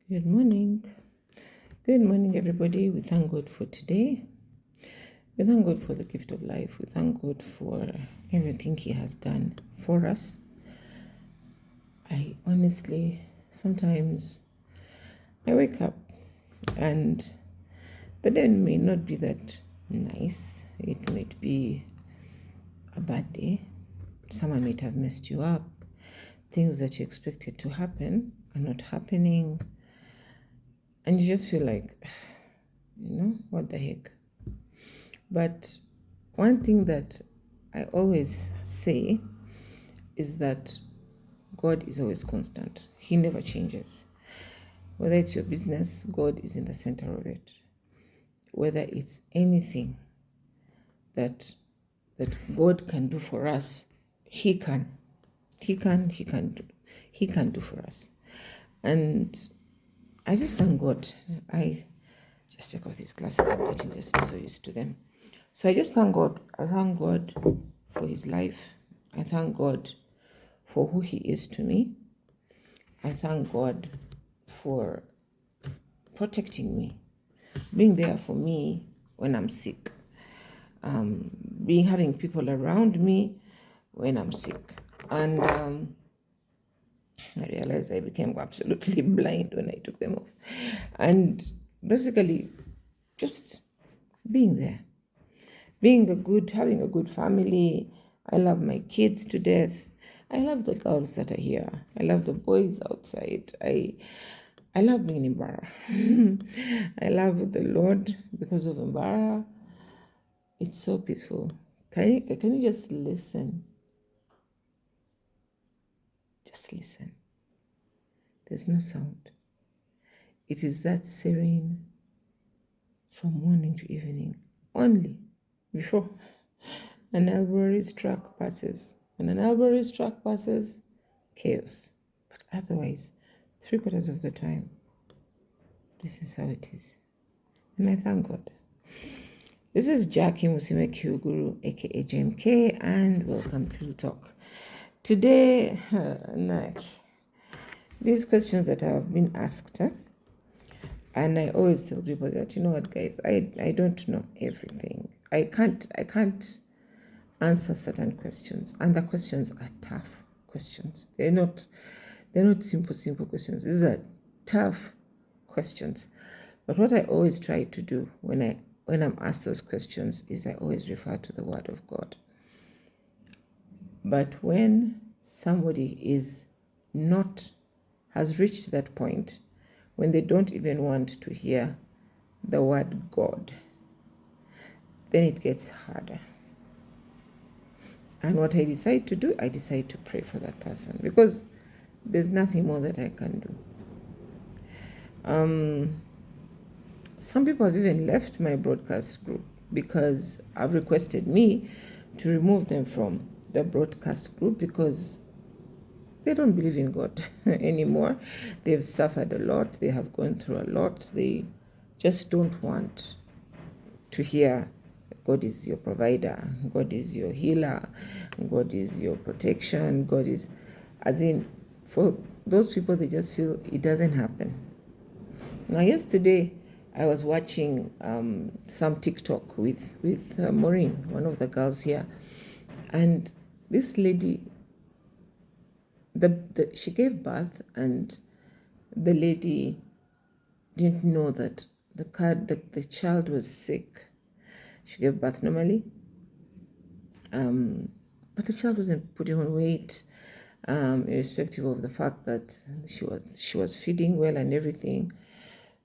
Good morning. Good morning, everybody. We thank God for today. We thank God for the gift of life. We thank God for everything He has done for us. I honestly, sometimes I wake up and the day may not be that nice. It might be a bad day. Someone might have messed you up. Things that you expected to happen are not happening. And you just feel like, what the heck? But one thing that I always say is that God is always constant. He never changes. Whether it's your business, God is in the center of it. Whether it's anything that God can do for us, He can. He can do for us. And I just thank God. I just take off these glasses. I'm getting just so used to them. So I just thank God. I thank God for His life. I thank God for who He is to me. I thank God for protecting me, being there for me when I'm sick, having people around me when I'm sick. And I realized I became absolutely blind when I took them off. And basically, just being there, having a good family. I love my kids to death. I love the girls that are here. I love the boys outside. I love being in Mbara. I love the Lord because of Mbara. It's so peaceful. Can you just listen? Just listen. There's no sound. It is that serene from morning to evening. Only before an Alvarez truck passes. When an Alvarez truck passes, chaos. But otherwise, 3/4 of the time, this is how it is. And I thank God. This is Jackie Musime Kyuguru, aka JMK, and welcome to Talk. Today, these questions that have been asked, and I always tell people that, you know what, guys, I don't know everything. I can't answer certain questions, and the questions are tough questions. They're not simple questions. These are tough questions. But what I always try to do when I'm asked those questions is I always refer to the Word of God. But when somebody has reached that point when they don't even want to hear the word God, then it gets harder. And what I decide to do, I decide to pray for that person because there's nothing more that I can do. Some people have even left my broadcast group because I've requested me to remove them from the broadcast group because they don't believe in God anymore. They've suffered a lot. They have gone through a lot. They just don't want to hear God is your provider, God is your healer, God is your protection, God is, as in, for those people, they just feel it doesn't happen. Now, yesterday, I was watching some TikTok with Maureen, one of the girls here, and this lady, she gave birth, and the lady didn't know that the child was sick. She gave birth normally, but the child wasn't putting on weight, irrespective of the fact that she was feeding well and everything.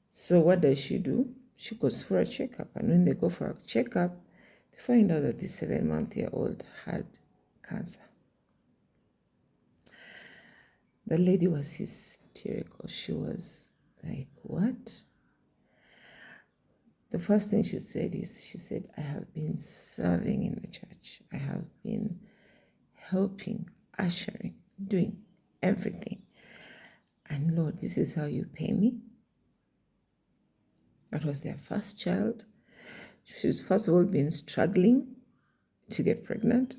So what does she do? She goes for a checkup, and when they go for a checkup, they find out that this 7-month-old had cancer. The lady was hysterical. She was like, what? The first thing she said, I have been serving in the church. I have been helping, ushering, doing everything. And Lord, this is how you pay me? That was their first child. She's first of all been struggling to get pregnant.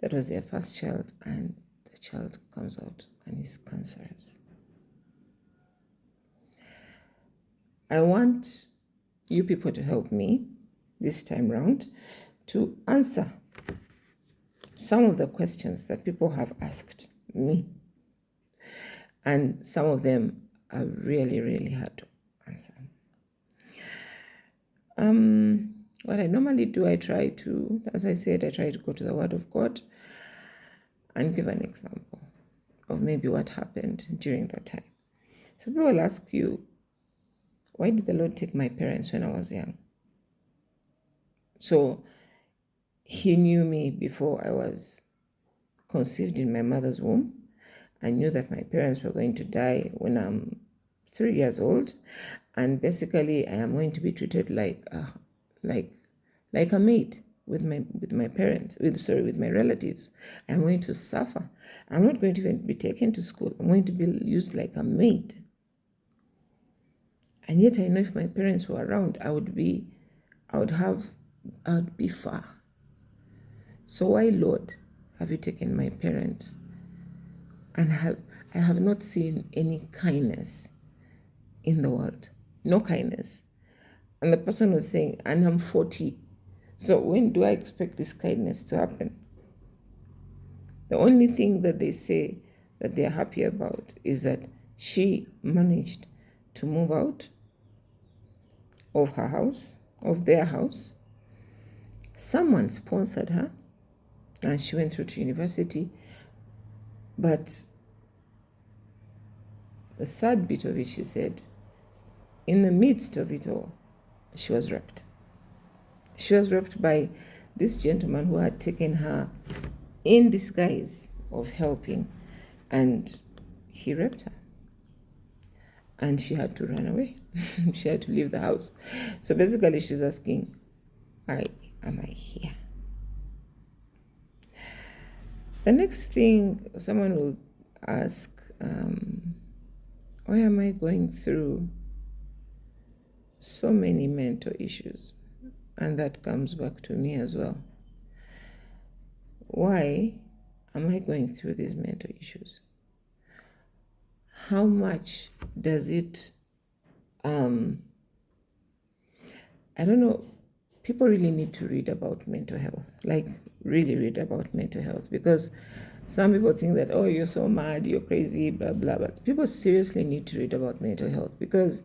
That was their first child, and the child comes out and is cancerous. I want you people to help me this time round to answer some of the questions that people have asked me. And some of them are really, really hard to answer. What I normally do, I try to go to the Word of God and give an example of maybe what happened during that time. So people will ask you, why did the Lord take my parents when I was young? So He knew me before I was conceived in my mother's womb. I knew that my parents were going to die when I'm 3 years old, and basically I am going to be treated like a maid with my parents, with my relatives. I'm going to suffer. I'm not going to even be taken to school. I'm going to be used like a maid. And yet I know if my parents were around, I would be far. So why, Lord, have you taken my parents? And I have not seen any kindness in the world. No kindness. And the person was saying, and I'm 40. So when do I expect this kindness to happen? The only thing that they say that they're happy about is that she managed to move out of her house, of their house. Someone sponsored her and she went through to university. But the sad bit of it, she said, in the midst of it all, she was raped. She was raped by this gentleman who had taken her in disguise of helping, and he raped her. And she had to run away. She had to leave the house. So basically she's asking, why am I here? The next thing someone will ask, why am I going through so many mental issues? And that comes back to me as well. Why am I going through these mental issues? How much does it, I don't know, people really need to read about mental health, like really read about mental health, because some people think that, oh, you're so mad, you're crazy, blah, blah, but people seriously need to read about mental health, because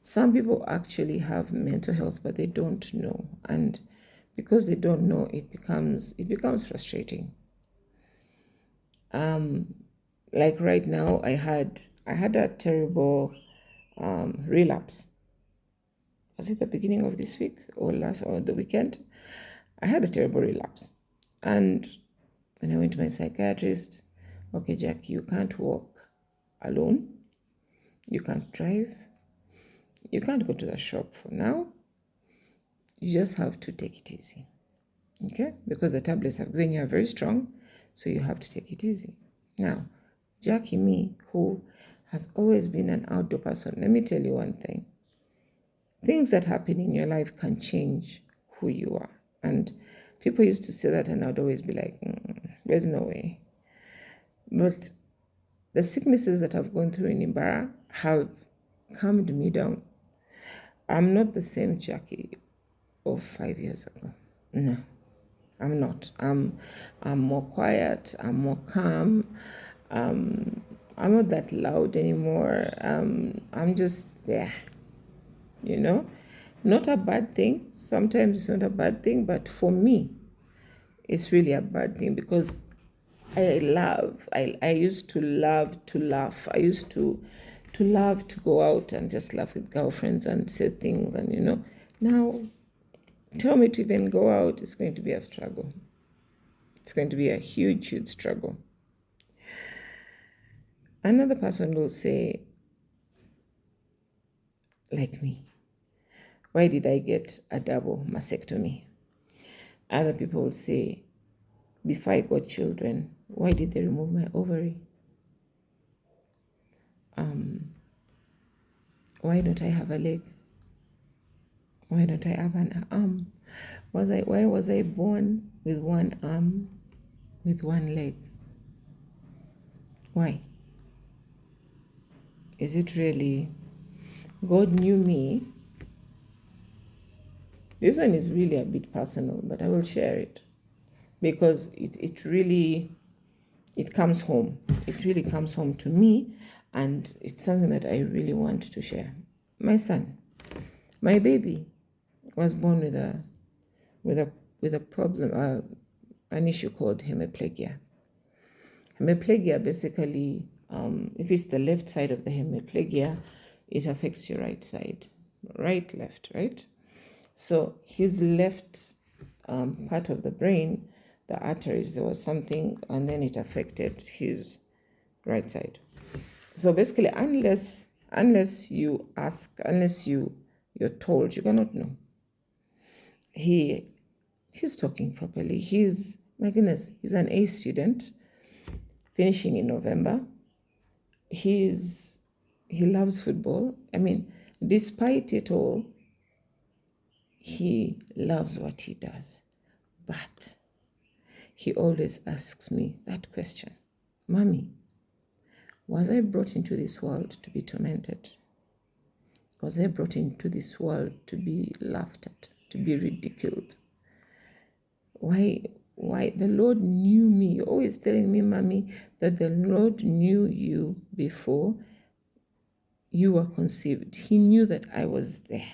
some people actually have mental health, but they don't know. And because they don't know, it becomes frustrating. Like right now, I had a terrible relapse. Was it the beginning of this week or the weekend? I had a terrible relapse. And when I went to my psychiatrist, okay, Jackie, you can't walk alone. You can't drive. You can't go to the shop for now. You just have to take it easy. Okay? Because the tablets I've given you are very strong, so you have to take it easy. Now, Jackie, me, who has always been an outdoor person, let me tell you one thing. Things that happen in your life can change who you are. And people used to say that, and I'd always be like, there's no way. But the sicknesses that I've gone through in Imbara have calmed me down. I'm not the same Jackie of 5 years ago. No, I'm not. I'm more quiet. I'm more calm. I'm not that loud anymore. I'm just there. Not a bad thing. Sometimes it's not a bad thing, but for me, it's really a bad thing, because I used to love to laugh. I used to love to go out and just laugh with girlfriends and say things, and now tell me to even go out, it's going to be a struggle. It's going to be a huge, huge struggle. Another person will say, like me, why did I get a double mastectomy? Other people will say, before I got children, why did they remove my ovary? Why don't I have a leg? Why don't I have an arm? Why was I born with one arm, with one leg? Why? Is it really God knew me. This one is really a bit personal, but I will share it because it really comes home. It really comes home to me, and it's something that I really want to share. My son, my baby, was born with a problem, an issue called hemiplegia. Hemiplegia basically, if it's the left side of the hemiplegia, it affects your right side, right, left, right. So his left part of the brain, the arteries, there was something, and then it affected his right side. So basically, unless you ask, unless you're told, you cannot know. He's talking properly. My goodness, he's an A student, finishing in November. He loves football. I mean, despite it all, he loves what he does. But he always asks me that question, Mommy, was I brought into this world to be tormented? Was I brought into this world to be laughed at, to be ridiculed? Why the Lord knew me? You're always telling me, Mommy, that the Lord knew you before you were conceived. He knew that I was there.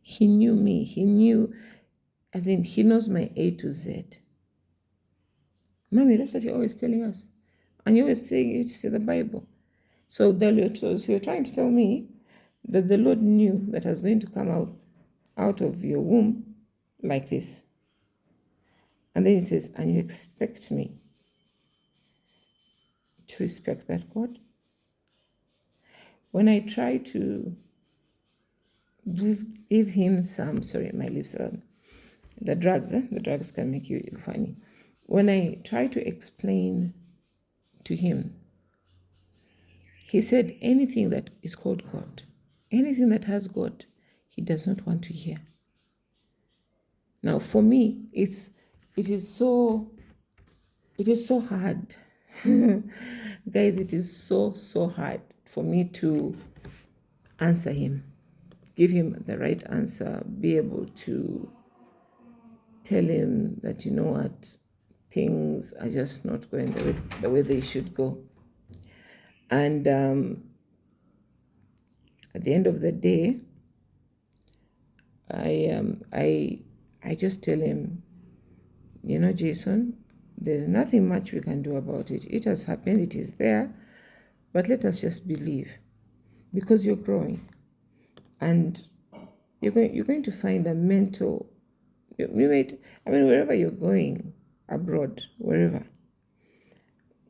He knew me. He knew, as in, he knows my A to Z. Mommy, that's what you're always telling us. And you're always saying it's in the Bible. So you're trying to tell me that the Lord knew that I was going to come out of your womb like this. And then he says, and you expect me to respect that God? When I try to give him some, sorry, my lips are, the drugs can make you funny. When I try to explain to him, he said anything that is called God, anything that has God, he does not want to hear. Now, for me, it is so hard. Guys, it is so hard for me to answer him, give him the right answer, be able to tell him that, you know what, things are just not going the way they should go. And at the end of the day, I just tell him, you know, Jason, there's nothing much we can do about it. It has happened, it is there, but let us just believe, because you're growing, and you're going to find a mentor. Wherever you're going, abroad, wherever,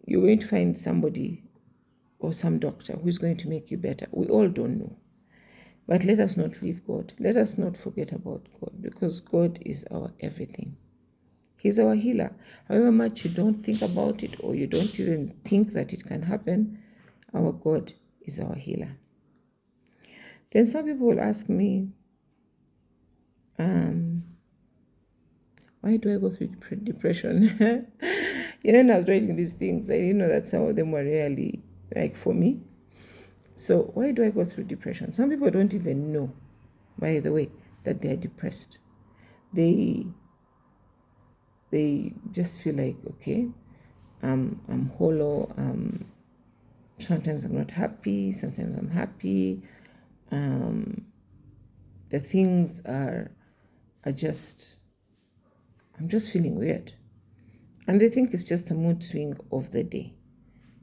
you're going to find somebody or some doctor who's going to make you better. We all don't know. But let us not leave God. Let us not forget about God, because God is our everything. He's our healer. However much you don't think about it, or you don't even think that it can happen, our God is our healer. Then some people will ask me, why do I go through depression? When I was writing these things, I didn't know that some of them were really like for me. So why do I go through depression? Some people don't even know, by the way, that they're depressed. They just feel like, okay, I'm hollow. Sometimes I'm not happy. Sometimes I'm happy. The things are just, I'm just feeling weird. And they think it's just a mood swing of the day,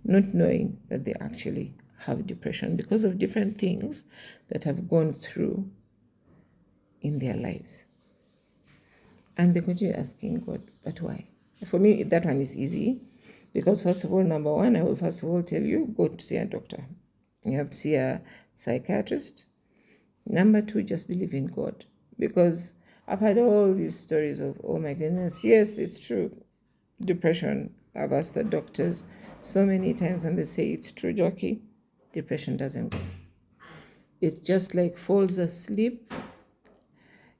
not knowing that they actually have depression because of different things that have gone through in their lives. And they continue asking God, but why? For me, that one is easy, because first of all, number one, I will first of all tell you, go to see a doctor. You have to see a psychiatrist. Number two, just believe in God. Because I've had all these stories of, oh my goodness, yes, it's true. Depression. I've asked the doctors so many times and they say it's true, Jockey. Depression doesn't go. It just like falls asleep.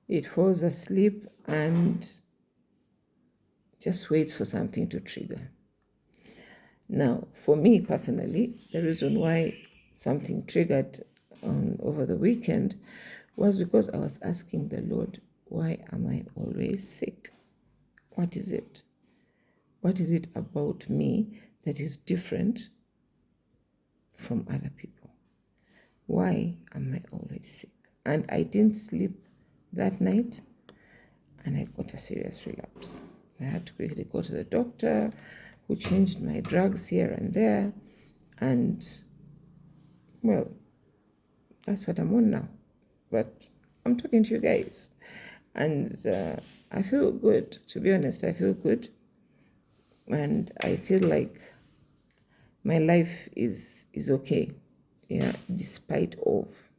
It falls asleep and just waits for something to trigger. Now, for me personally, the reason why something triggered over the weekend was because I was asking the Lord, why am I always sick? What is it? What is it about me that is different from other people? Why am I always sick? And I didn't sleep that night, and I got a serious relapse. I had to quickly go to the doctor, who changed my drugs here and there, and well, that's what I'm on now. But I'm talking to you guys, and I feel good. To be honest, I feel good, and I feel like my life is okay, despite of.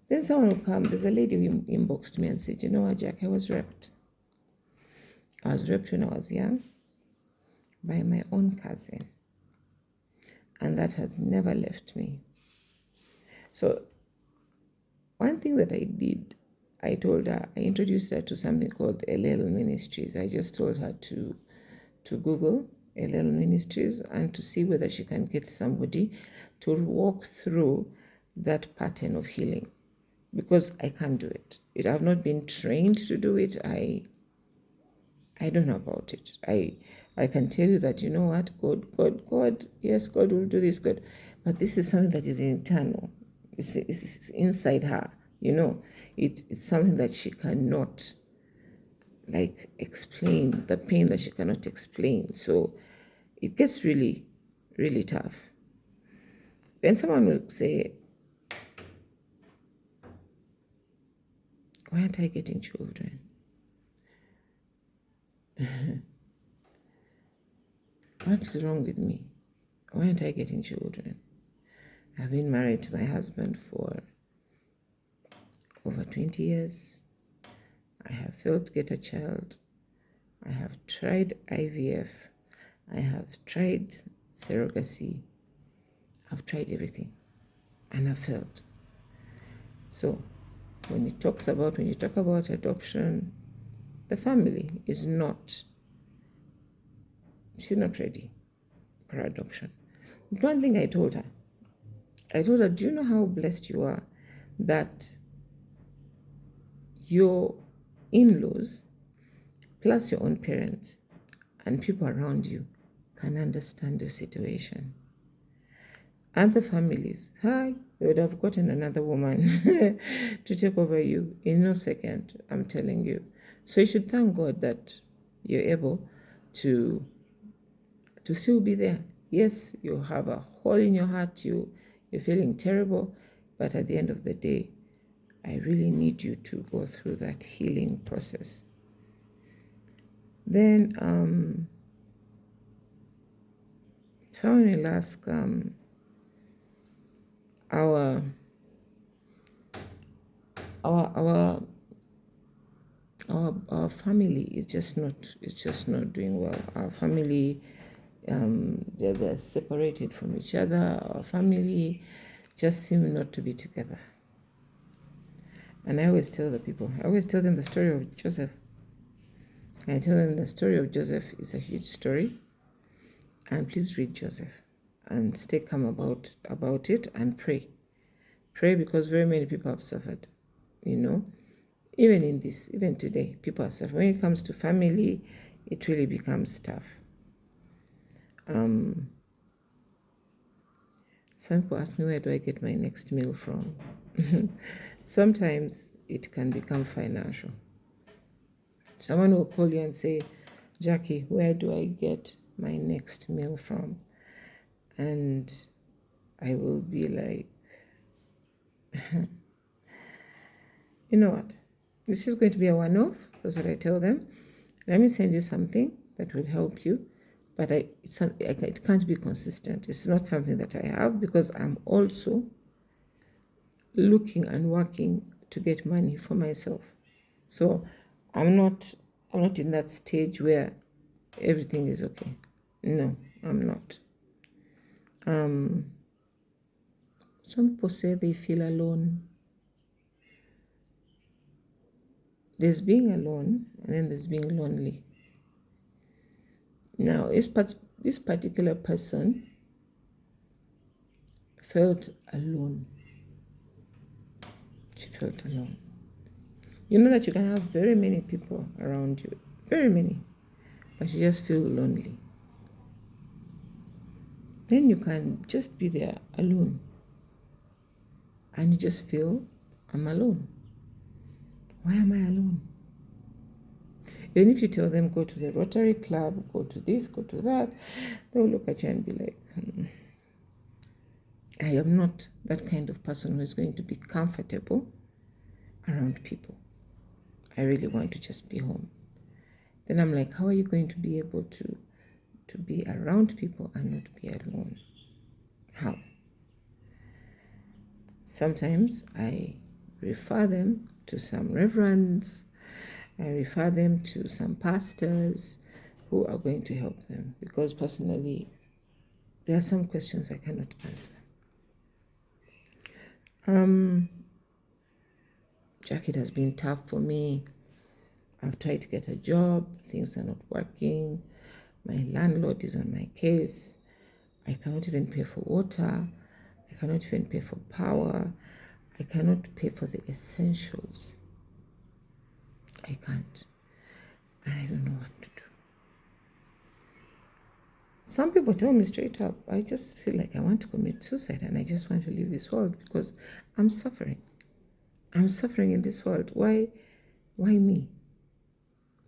Then someone will come. There's a lady who inboxed me and said, "You know what, Jack? I was raped. I was raped when I was young by my own cousin, and that has never left me." So one thing that I did, I told her, I introduced her to something called Elel Ministries. I just told her to Google Elel Ministries and to see whether she can get somebody to walk through that pattern of healing, because I can't do it. I have not been trained to do it. I don't know about it. I can tell you that, you know what, God, yes, God will do this, God. But this is something that is internal. It's inside her, It's something that she cannot, like, explain, the pain that she cannot explain. So it gets really, really tough. Then someone will say, why aren't I getting children? What's wrong with me? Why aren't I getting children? I've been married to my husband for over 20 years. I have failed to get a child. I have tried IVF. I have tried surrogacy. I've tried everything, and I've failed. So when you talk about adoption, the family is not, she's not ready for adoption. But one thing I told her, do you know how blessed you are that your in-laws plus your own parents and people around you can understand your situation? Other families, they would have gotten another woman to take over you in no second, I'm telling you. So you should thank God that you're able to still be there. Yes, you have a hole in your heart, you're feeling terrible, but at the end of the day, I really need you to go through that healing process. Then someone will ask, our family is just not doing well. Our family, they're separated from each other. Our family just seem not to be together. And I always tell them the story of Joseph. I tell them the story of Joseph is a huge story, and please read Joseph and stay calm about it and pray, because very many people have suffered, even today, people are suffering. When it comes to family, it really becomes tough. Some people ask me, where do I get my next meal from? Sometimes it can become financial. Someone will call you and say, Jackie, where do I get my next meal from? And I will be like, you know what? This is going to be a one-off. That's what I tell them. Let me send you something that will help you. But it can't be consistent. It's not something that I have, because I'm also looking and working to get money for myself. So I'm not in that stage where everything is okay. No, I'm not. Some people say they feel alone. There's being alone, and then there's being lonely. Now, this particular person felt alone. She felt alone. You know that you can have very many people around you, very many, but you just feel lonely. Then you can just be there alone, and you just feel, I'm alone. Why am I alone? Even if you tell them, go to the Rotary Club, go to this, go to that, they will look at you and be like, I am not that kind of person who is going to be comfortable around people. I really want to just be home. Then I'm like, how are you going to be able to be around people and not be alone? How? Sometimes I refer them to some reverends. I refer them to some pastors who are going to help them, because personally, there are some questions I cannot answer. Jack, it has been tough for me. I've tried to get a job. Things are not working. My landlord is on my case. I cannot even pay for water. I cannot even pay for power. I cannot pay for the essentials. I can't. And I don't know what to do. Some people tell me straight up, I just feel like I want to commit suicide and I just want to leave this world because I'm suffering. I'm suffering in this world. Why me?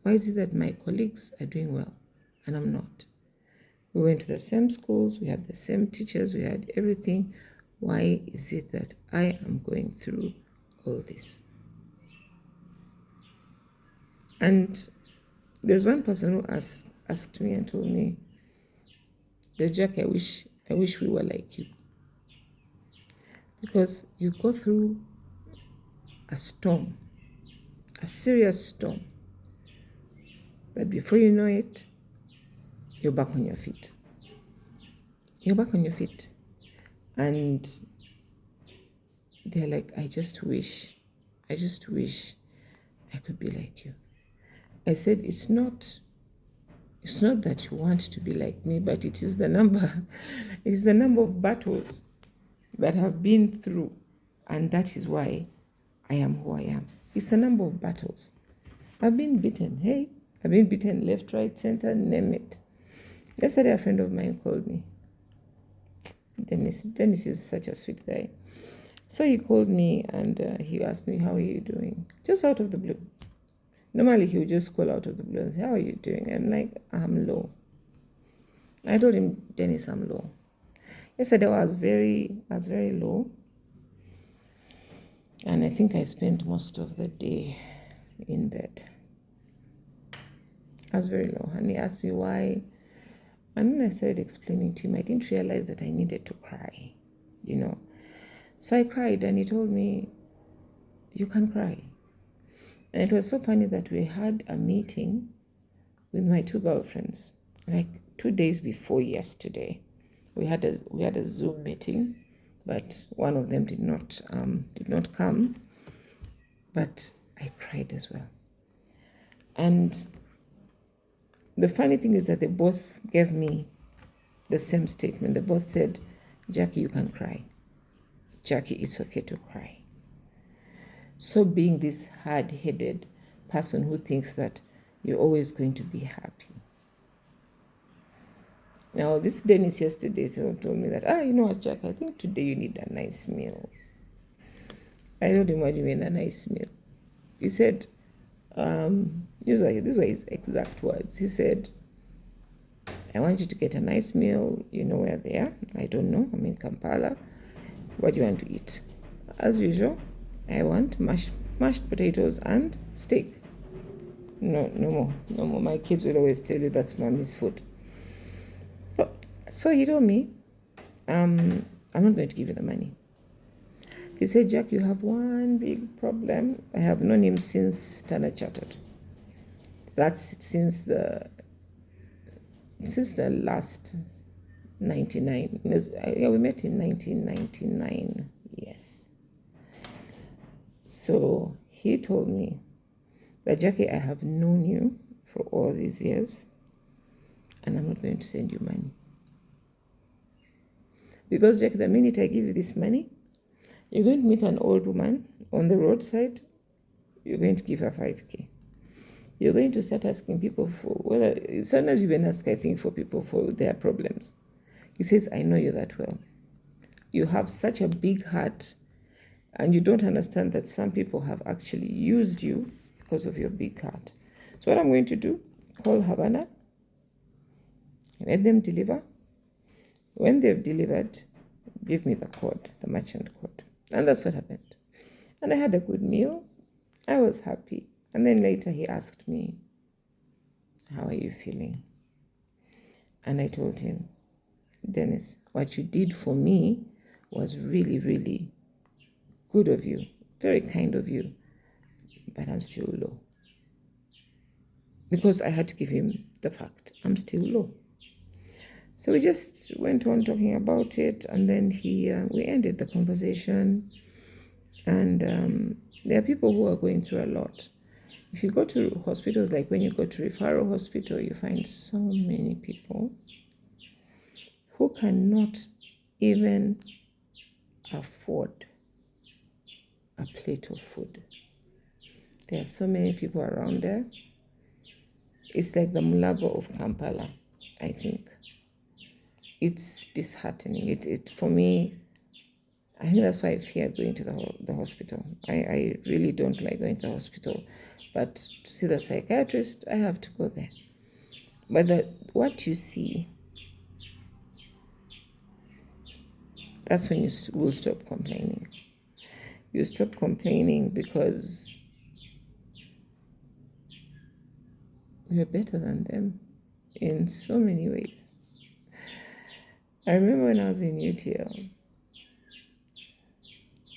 Why is it that my colleagues are doing well and I'm not? We went to the same schools, we had the same teachers, we had everything. Why is it that I am going through all this? And there's one person who asked me and told me, Jack, I wish we were like you. Because you go through a storm, a serious storm, but before you know it, you're back on your feet. You're back on your feet. And they're like, I just wish I could be like you. I said, it's not that you want to be like me, but it is the number of battles that I've been through, and that is why I am who I am. It's a number of battles. I've been beaten. Hey, I've been beaten left, right, center, name it. Yesterday, a friend of mine called me. Dennis is such a sweet guy. So he called me and he asked me, how are you doing? Just out of the blue. Normally, he would just call out of the blue and say, how are you doing? I'm like, I'm low. I told him, Dennis, I'm low. Yesterday, I was very low. And I think I spent most of the day in bed. I was very low. And he asked me why. And when I started explaining to him, I didn't realize that I needed to cry, So I cried and he told me, you can cry. And it was so funny that we had a meeting with my two girlfriends, like 2 days before yesterday. We had a Zoom meeting, but one of them did not come. But I cried as well. And the funny thing is that they both gave me the same statement. They both said, Jackie, you can cry. Jackie, it's okay to cry. So being this hard-headed person who thinks that you're always going to be happy. Now, this Dennis yesterday told me that, you know what, Jack, I think today you need a nice meal. I told him, what do you mean a nice meal? He said, these were his exact words. He said, I want you to get a nice meal. You know where they are? I don't know. I'm in Kampala. What do you want to eat? As usual, I want mashed potatoes and steak. No more. My kids will always tell you that's mommy's food. So he told me, I'm not going to give you the money. He said, Jack, you have one big problem. I have known him since Standard Chartered. That's since the last 99. We met in 1999. Yes. So he told me that, Jackie, I have known you for all these years and I'm not going to send you money. Because, Jackie, the minute I give you this money, you're going to meet an old woman on the roadside, you're going to give her 5K. You're going to start asking people for, well, sometimes you even ask, I think, for people for their problems. He says, I know you that well. You have such a big heart, and you don't understand that some people have actually used you because of your big heart. So what I'm going to do, call Havana, let them deliver. When they've delivered, give me the code, the merchant code. And that's what happened. And I had a good meal. I was happy. And then later he asked me, how are you feeling? And I told him, Dennis, what you did for me was really, really good of you, very kind of you, but I'm still low. Because I had to give him the fact, I'm still low. So we just went on talking about it, and then we ended the conversation. And there are people who are going through a lot. If you go to hospitals, like when you go to referral hospital, you find so many people who cannot even afford a plate of food. There are so many people around there. It's like the Mulago of Kampala, I think. It's disheartening. It for me, I think that's why I fear going to the hospital. I really don't like going to the hospital. But to see the psychiatrist, I have to go there. But what you see, that's when you will stop complaining. You stop complaining because you're better than them in so many ways. I remember when I was in UTL,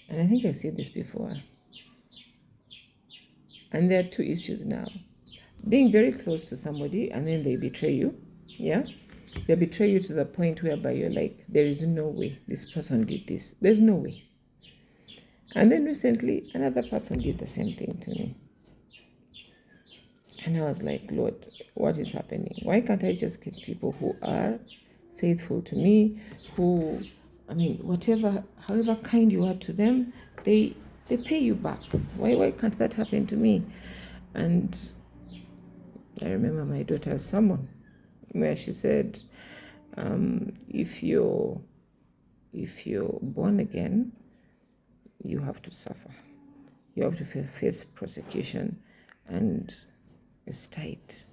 and I think I said this before, and there are two issues now. Being very close to somebody and then they betray you, yeah? They betray you to the point whereby you're like, there is no way this person did this. There's no way. And then recently, another person did the same thing to me. And I was like, Lord, what is happening? Why can't I just get people who are faithful to me, who, however kind you are to them, they pay you back. Why can't that happen to me? And I remember my daughter's sermon where she said, if you're born again, you have to suffer. You have to face persecution, and it's tight.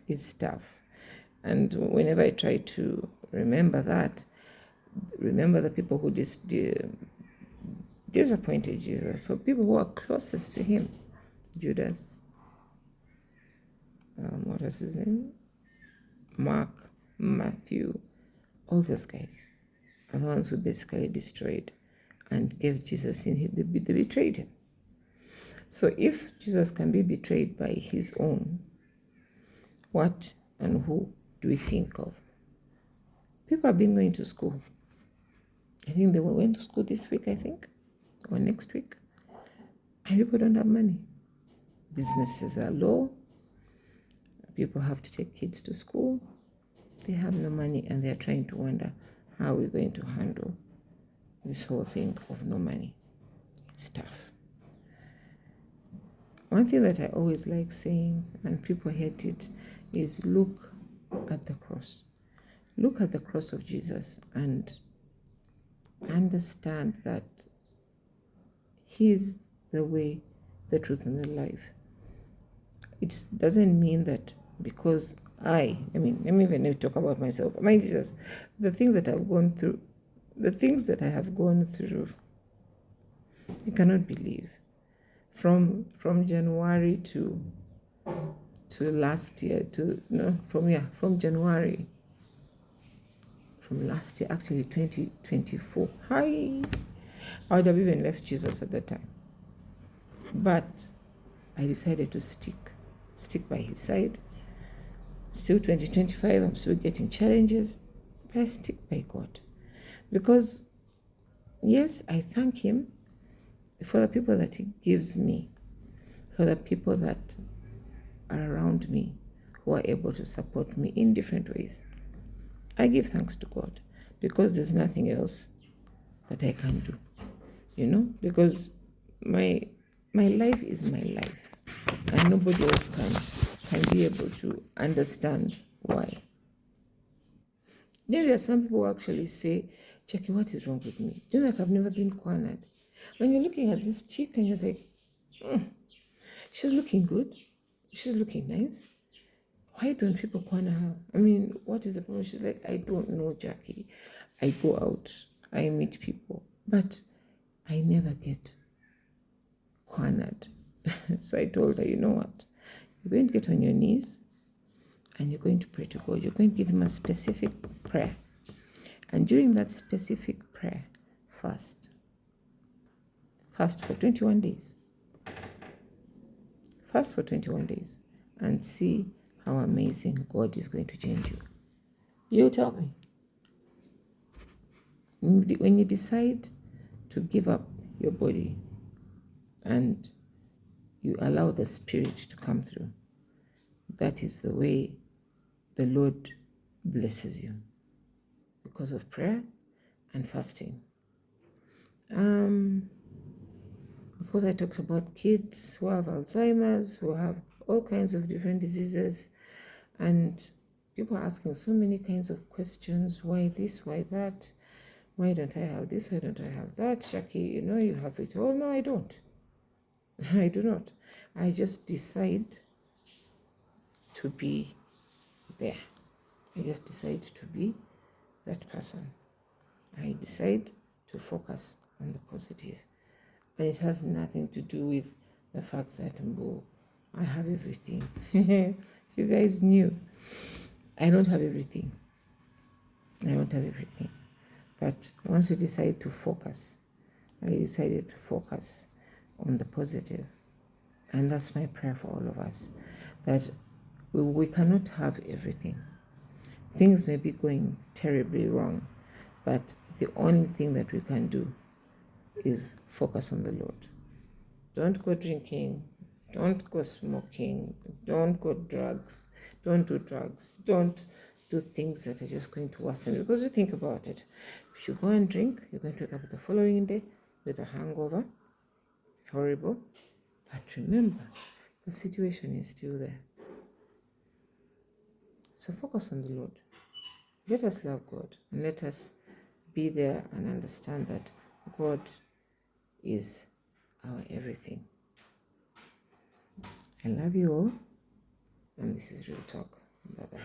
It's tough. And whenever I try to remember the people who disappointed Jesus, for people who are closest to him, Judas, what was his name? Mark, Matthew, all those guys are the ones who basically destroyed and gave Jesus in. They betrayed him. So if Jesus can be betrayed by his own, what and who do we think of? People have been going to school. I think they went to school this week, or next week. And people don't have money. Businesses are low. People have to take kids to school. They have no money, and they're trying to wonder how we're going to handle this whole thing of no money. It's tough. One thing that I always like saying, and people hate it, is look at the cross. Look at the cross of Jesus and understand that He's the way, the truth, and the life. It doesn't mean that because let me even talk about myself. My Jesus, the things that I've gone through, you cannot believe. From January to last year, from January, from last year, actually 2024. I would have even left Jesus at that time. But I decided to stick by his side. Still 2025, I'm still getting challenges, but I stick by God. Because, yes, I thank him for the people that he gives me, for the people that are around me who are able to support me in different ways. I give thanks to God because there's nothing else that I can do, because my life is my life, and nobody else can be able to understand why. Then there are some people who actually say, Jackie, what is wrong with me? Do you know that I've never been cornered? When you're looking at this chick and you're like, she's looking good, she's looking nice. Why don't people corner her? I mean, what is the problem? She's like, I don't know, Jackie. I go out, I meet people, but I never get cornered. So I told her, you know what? You're going to get on your knees and you're going to pray to God. You're going to give him a specific prayer. And during that specific prayer, fast. Fast for 21 days. Fast for 21 days and see how amazing God is going to change you. You tell me. When you decide to give up your body and you allow the Spirit to come through, that is the way the Lord blesses you, because of prayer and fasting. Of course, I talked about kids who have Alzheimer's, who have all kinds of different diseases, and people are asking so many kinds of questions. Why this? Why that? Why don't I have this? Why don't I have that? Jackie, you have it all. No, I don't. I do not. I just decide to be there. I just decide to be that person. I decide to focus on the positive. And it has nothing to do with the fact that I have everything. You guys knew. I don't have everything. But once you decide to focus, I decided to focus on the positive. And that's my prayer for all of us, that we cannot have everything. Things may be going terribly wrong, but the only thing that we can do is focus on the Lord. Don't go drinking, don't go smoking, don't go drugs, don't do drugs, don't do things that are just going to worsen. Because you think about it, if you go and drink, you're going to wake up the following day with a hangover. Horrible. But remember, the situation is still there. So focus on the Lord. Let us love God and let us be there and understand that God is our everything. I love you all, and this is Real Talk. Bye-bye.